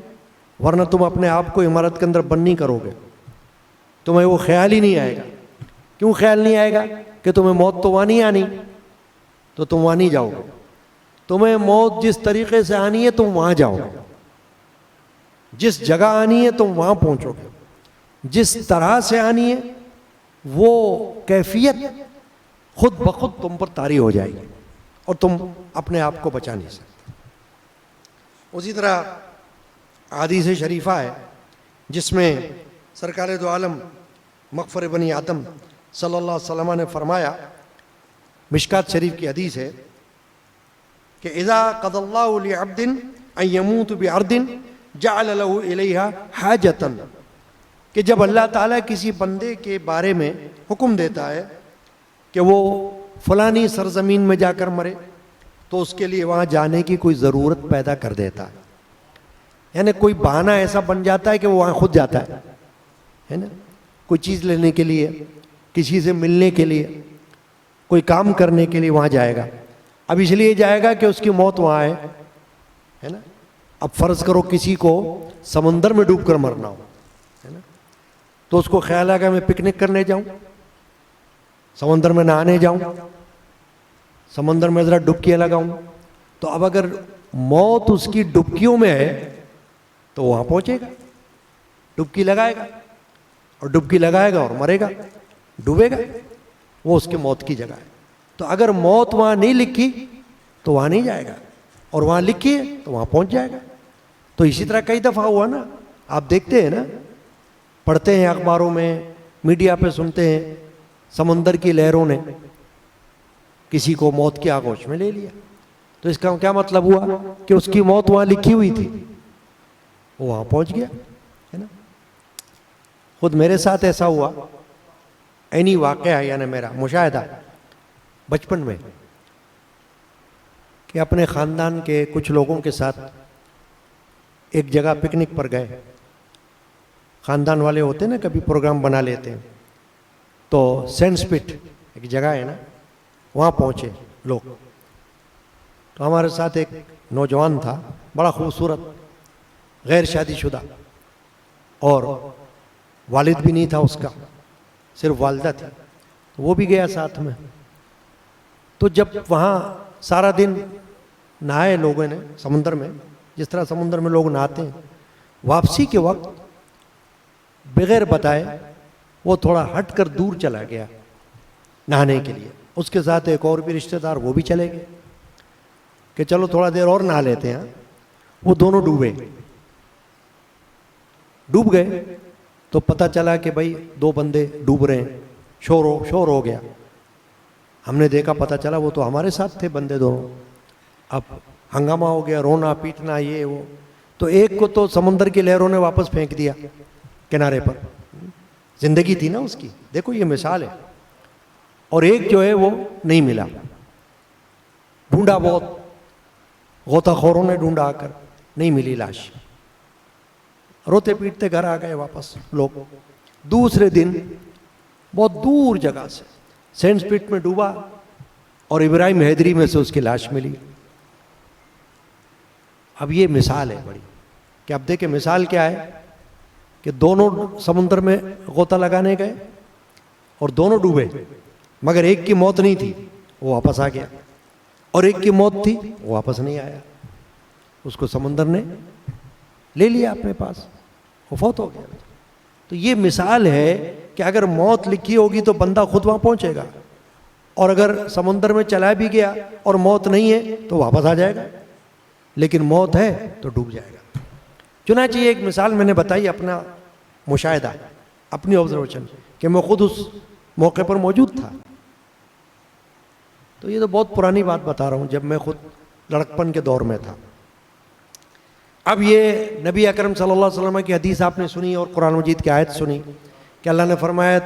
ورنہ تم اپنے آپ کو عمارت کے اندر بند نہیں کرو گے، تمہیں وہ خیال ہی نہیں آئے گا۔ کیوں خیال نہیں آئے گا؟ کہ تمہیں موت تو وہاں نہیں آنی، تو تم وہاں نہیں جاؤ گے، تمہیں موت جس طریقے سے آنی ہے تم وہاں جاؤ گے، جس جگہ آنی ہے تم وہاں پہنچو گے، جس طرح سے آنی ہے وہ کیفیت خود بخود تم پر طاری ہو جائے گی اور تم اپنے آپ کو بچا نہیں سکتے۔ اسی طرح حدیث شریفہ ہے جس میں سرکار دو عالم مغفر بنی آدم صلی اللہ علیہ وسلم نے فرمایا، مشکات شریف کی حدیث ہے کہ اذا قضى الله لعبد ان يموت بارض جعل له الیها حاجۃ، کہ جب اللہ تعالیٰ کسی بندے کے بارے میں حکم دیتا ہے کہ وہ فلانی سرزمین میں جا کر مرے تو اس کے لیے وہاں جانے کی کوئی ضرورت پیدا کر دیتا ہے، یعنی کوئی بہانہ ایسا بن جاتا ہے کہ وہ وہاں خود جاتا ہے نا، کوئی چیز لینے کے لیے، کسی سے ملنے کے لیے، کوئی کام کرنے کے لیے وہاں جائے گا۔ اب اس لیے جائے گا کہ اس کی موت وہاں ہے نا۔ اب فرض کرو کسی کو سمندر میں ڈوب کر مرنا ہو، ہے نا، تو اس کو خیال آئے گا میں پکنک کرنے جاؤں، سمندر میں نہانے جاؤں، سمندر میں ذرا ڈبکیاں لگاؤں، تو اب اگر موت اس کی ڈبکیوں میں ہے تو وہاں پہنچے گا، ڈبکی لگائے گا، اور ڈبکی لگائے گا اور مرے گا، ڈوبے گا، وہ اس کی موت کی جگہ ہے۔ تو اگر موت وہاں نہیں لکھی تو وہاں نہیں جائے گا، اور وہاں لکھیے تو وہاں پہنچ جائے گا. تو اسی طرح کئی دفعہ ہوا نا, آپ دیکھتے ہیں نا, پڑھتے ہیں اخباروں میں, میڈیا پہ سنتے ہیں, سمندر کی لہروں نے کسی کو موت کی آغوش میں لے لیا. تو اس کا کیا مطلب ہوا کہ اس کی موت وہاں لکھی ہوئی تھی, وہ وہاں پہنچ گیا, ہے نا. خود میرے ساتھ ایسا ہوا, عینی واقعہ, یعنی میرا مشاہدہ بچپن میں, کہ اپنے خاندان کے کچھ لوگوں کے ساتھ ایک جگہ پکنک پر گئے. خاندان والے ہوتے ہیں نا, کبھی پروگرام بنا لیتے ہیں. تو سینڈ سپٹ ایک جگہ ہے نا, وہاں پہنچے لوگ. تو ہمارے ساتھ ایک نوجوان تھا, بڑا خوبصورت, غیر شادی شدہ, اور والد بھی نہیں تھا اس کا, صرف والدہ تھی. وہ بھی گیا ساتھ میں. تو جب وہاں سارا دن نہائے لوگوں نے سمندر میں, جس طرح سمندر میں لوگ نہاتے ہیں, واپسی کے وقت بغیر بتائے وہ تھوڑا ہٹ کر دور چلا گیا نہانے کے لیے. اس کے ساتھ ایک اور بھی رشتہ دار, وہ بھی چلے گئے کہ چلو تھوڑا دیر اور نہا لیتے ہیں. وہ دونوں ڈوب گئے. تو پتہ چلا کہ بھائی 2 بندے ڈوب رہے ہیں, شور ہو گیا. ہم نے دیکھا, پتہ چلا وہ تو ہمارے ساتھ تھے بندے دونوں. اب ہنگامہ ہو گیا, رونا پیٹنا یہ وہ. تو ایک کو تو سمندر کی لہروں نے واپس پھینک دیا کنارے پر, زندگی تھی نا اس کی, دیکھو یہ مثال ہے. اور ایک جو ہے وہ نہیں ملا, ڈھونڈا بہت, غوطہ خوروں نے ڈھونڈا, آ کر نہیں ملی لاش. روتے پیٹتے گھر آ گئے واپس لوگ. دوسرے دن بہت دور جگہ سے سینڈ سپٹ میں ڈوبا, اور ابراہیم حیدری میں سے اس کی لاش ملی. اب یہ مثال ہے بڑی, کہ اب دیکھیں مثال کیا ہے, کہ دونوں سمندر میں غوطہ لگانے گئے اور دونوں ڈوبے, مگر ایک کی موت نہیں تھی, وہ واپس آ گیا, اور ایک کی موت تھی, وہ واپس نہیں آیا. اس کو سمندر نے لے لیا اپنے پاس, وہ فوت ہو گیا. تو یہ مثال ہے کہ اگر موت لکھی ہوگی تو بندہ خود وہاں پہنچے گا, اور اگر سمندر میں چلا بھی گیا اور موت نہیں ہے تو واپس آ جائے گا, لیکن موت ہے تو ڈوب جائے گا. چنانچہ ایک مثال میں نے بتائی, اپنا مشاہدہ, اپنی آبزرویشن, کہ میں خود اس موقع پر موجود تھا. تو یہ تو بہت پرانی بات بتا رہا ہوں, جب میں خود لڑکپن کے دور میں تھا. اب یہ نبی اکرم صلی اللہ علیہ وسلم کی حدیث آپ نے سنی, اور قرآن مجید کی آیت سنی, کہ اللہ نے فرمایا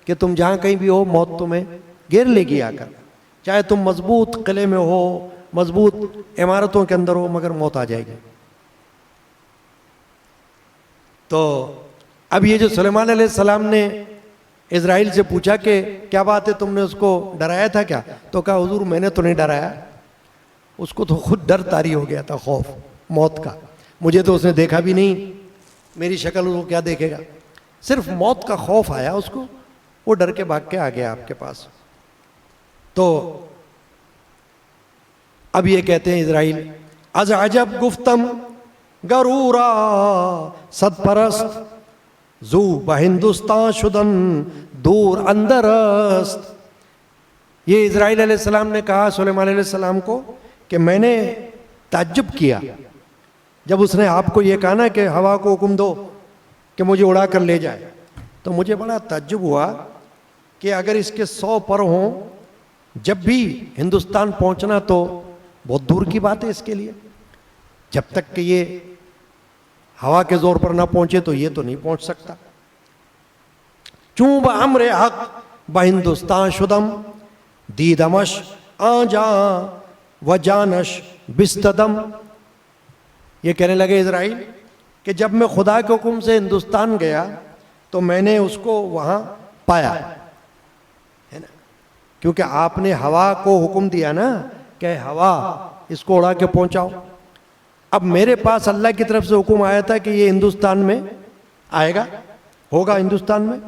کہ تم جہاں کہیں بھی ہو, موت تمہیں گھیر لے گی آ کر. چاہے تم مضبوط قلعے میں ہو, مضبوط عمارتوں کے اندر ہو, مگر موت آ جائے گی. تو اب یہ جو سلیمان علیہ السلام نے اسرائیل سے پوچھا کہ کیا بات ہے, تم نے اس کو ڈرایا تھا کیا؟ تو کہا حضور میں نے تو نہیں ڈرایا, اس کو تو خود ڈر طاری ہو گیا تھا, خوف موت کا. مجھے تو اس نے دیکھا بھی نہیں, میری شکل وہ کیا دیکھے گا, صرف موت کا خوف آیا اس کو, وہ ڈر کے بھاگ کے آ گیا آپ کے پاس. تو اب یہ کہتے ہیں اسرائیل, از عجب گفتم گرورا صد پرست, زو بہندوستان شدن دور اندر است. یہ اسرائیل علیہ السلام نے کہا سلیمان علیہ السلام کو کہ میں نے تعجب کیا جب اس نے آپ کو یہ کہا نا کہ ہوا کو حکم دو کہ مجھے اڑا کر لے جائے. تو مجھے بڑا تعجب ہوا کہ اگر اس کے 100 پر ہوں, جب بھی ہندوستان پہنچنا تو بہت دور کی بات ہے اس کے لیے. جب تک کہ یہ ہوا کے زور پر نہ پہنچے تو یہ تو نہیں پہنچ سکتا. چوں بامر حق بہ ہندوستان شدم دیدمش آجاں و جانش بستدم. یہ کہنے لگے اسرائیل کہ جب میں خدا کے حکم سے ہندوستان گیا تو میں نے اس کو وہاں پایا ہے نا, کیونکہ آپ نے ہوا کو حکم دیا نا کہ ہوا اس کو اڑا کے پہنچاؤ. اب میرے پاس اللہ کی طرف سے حکم آیا تھا کہ یہ ہندوستان میں آئے گا, ہوگا ہندوستان میں,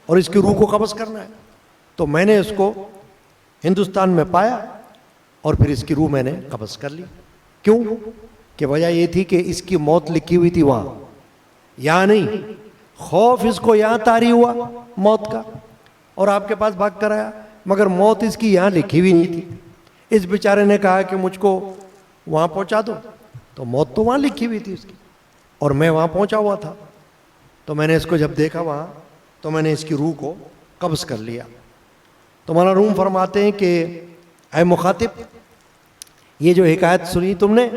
اور اس کی روح کو قبض کرنا ہے. تو میں نے اس کو ہندوستان میں پایا اور پھر اس کی روح میں نے قبض کر لی. کیوں؟ کہ وجہ یہ تھی کہ اس کی موت لکھی ہوئی تھی وہاں, یہاں نہیں. خوف اس کو یہاں طاری ہوا موت کا, اور آپ کے پاس بھاگ کر آیا, مگر موت اس کی یہاں لکھی ہوئی نہیں تھی. اس بیچارے نے کہا کہ مجھ کو وہاں پہنچا دو. تو موت تو وہاں لکھی ہوئی تھی اس کی, اور میں وہاں پہنچا ہوا تھا. تو میں نے اس کو جب دیکھا وہاں, تو میں نے اس کی روح کو قبض کر لیا. تو مولانا روم فرماتے ہیں کہ اے مخاطب, یہ جو حکایت سنی تم نے,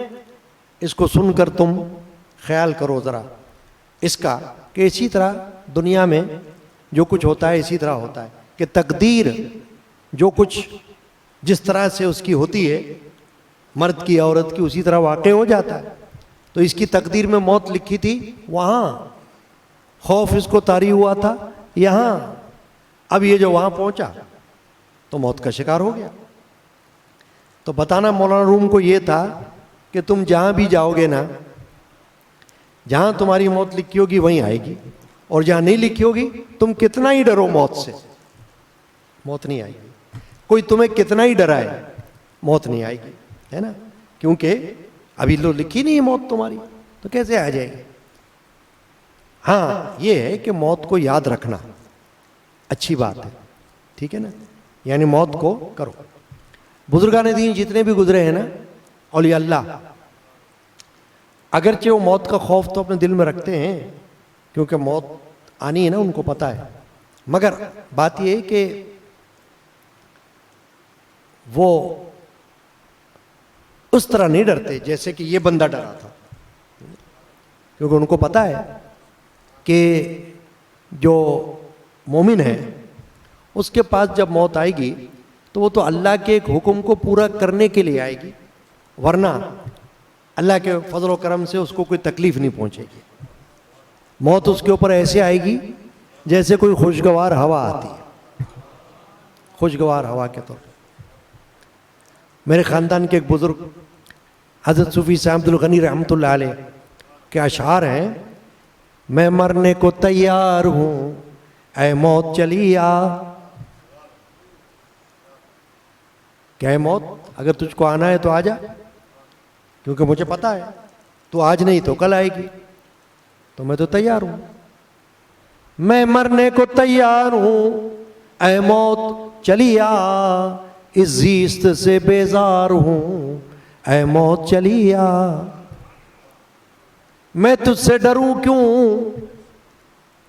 اس کو سن کر تم خیال کرو ذرا اس کا, کہ اسی طرح دنیا میں جو کچھ ہوتا ہے اسی طرح ہوتا ہے, کہ تقدیر جو کچھ جس طرح سے اس کی ہوتی ہے, مرد کی عورت کی, اسی طرح واقع ہو جاتا ہے. تو اس کی تقدیر میں موت لکھی تھی وہاں, خوف اس کو طاری ہوا تھا یہاں, اب یہ جو وہاں پہنچا تو موت کا شکار ہو گیا. تو بتانا مولانا روم کو یہ تھا کہ تم جہاں بھی جاؤ گے نا, جہاں تمہاری موت لکھی ہوگی وہیں آئے گی, اور جہاں نہیں لکھی ہوگی تم کتنا ہی ڈرو موت سے, موت نہیں آئے گی. کوئی تمہیں کتنا ہی ڈرائے, موت نہیں آئے گی, ہے نا, کیونکہ ابھی تو لکھی نہیں ہے موت تمہاری, تو کیسے آ جائے گی. ہاں یہ ہے کہ موت کو یاد رکھنا اچھی بات ہے, ٹھیک ہے نا, یعنی موت کو کرو. بزرگان دین جتنے بھی گزرے ہیں نا, اولیاء اللہ, اگرچہ وہ موت کا خوف تو اپنے دل میں رکھتے ہیں, کیونکہ موت آنی ہے نا, ان کو پتہ ہے, مگر بات یہ ہے کہ وہ اس طرح نہیں ڈرتے جیسے کہ یہ بندہ ڈرا تھا, کیونکہ ان کو پتہ ہے کہ جو مومن ہے اس کے پاس جب موت آئے گی تو وہ تو اللہ کے ایک حکم کو پورا کرنے کے لیے آئے گی, ورنہ اللہ کے فضل و کرم سے اس کو کوئی تکلیف نہیں پہنچے گی. موت اس کے اوپر ایسے آئے گی جیسے کوئی خوشگوار ہوا آتی ہے, خوشگوار ہوا کے طور پر. میرے خاندان کے ایک بزرگ حضرت صوفی صاحب عبد الغنی رحمۃ اللہ علیہ کے اشعار ہیں, میں مرنے کو تیار ہوں اے موت چلی آ. کہ اے موت, اگر تجھ کو آنا ہے تو آ جا, کیونکہ مجھے پتہ ہے تو آج نہیں تو کل آئے گی, تو میں تو تیار ہوں. میں مرنے کو تیار ہوں اے موت چلی آ, اس زیست سے بیزار ہوں اے موت چلی آ. میں تجھ سے ڈروں کیوں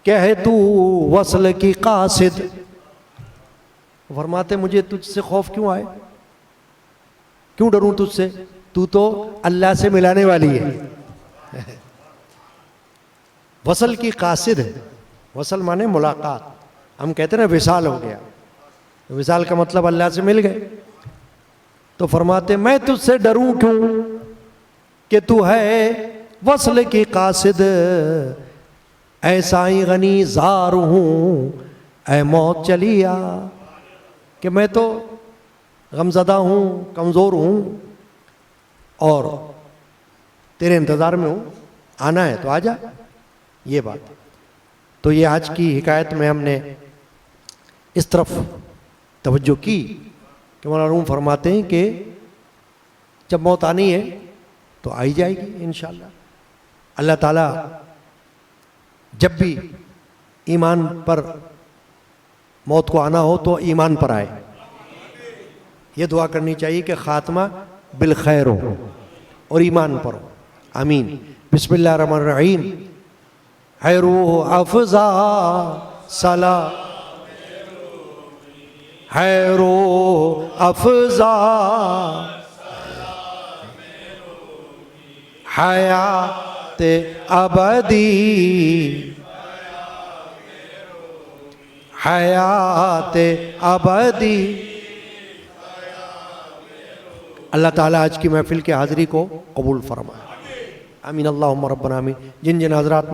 کہ ہے تو وصل کی قاصد. فرماتے مجھے تجھ سے خوف کیوں آئے, کیوں ڈروں تجھ سے, تو تو اللہ سے ملانے والی ہے. وصل کی قاصد ہے, وصل مانے ملاقات, ہم کہتے ہیں نا وصال ہو گیا, وصال کا مطلب اللہ سے مل گئے. تو فرماتے میں تجھ سے ڈروں کیوں کہ تو ہے وصل کی قاصد, ایسا ہی غنی زار ہوں اے موت چلی آ. کہ میں تو غمزدہ ہوں, کمزور ہوں, اور تیرے انتظار میں ہوں, آنا ہے تو آ جا. یہ بات. تو یہ آج کی حکایت میں ہم نے اس طرف توجہ کی کہ مولانا روم فرماتے ہیں کہ جب موت آنی ہے تو آئی جائے گی انشاءاللہ. اللہ تعالیٰ جب بھی ایمان پر موت کو آنا ہو تو ایمان پر آئے. یہ دعا کرنی چاہیے کہ خاتمہ بالخیر ہو اور ایمان پر ہو. آمین. بسم اللہ الرحمن الرحیم. ہے روح افزا سلام, ہے روح افزا حیات ابدی, حیات ابدی. اللہ تعالیٰ آج کی محفل کی حاضری کو قبول فرمائے. آمین. اللہم ربنا آمین. جن حضرات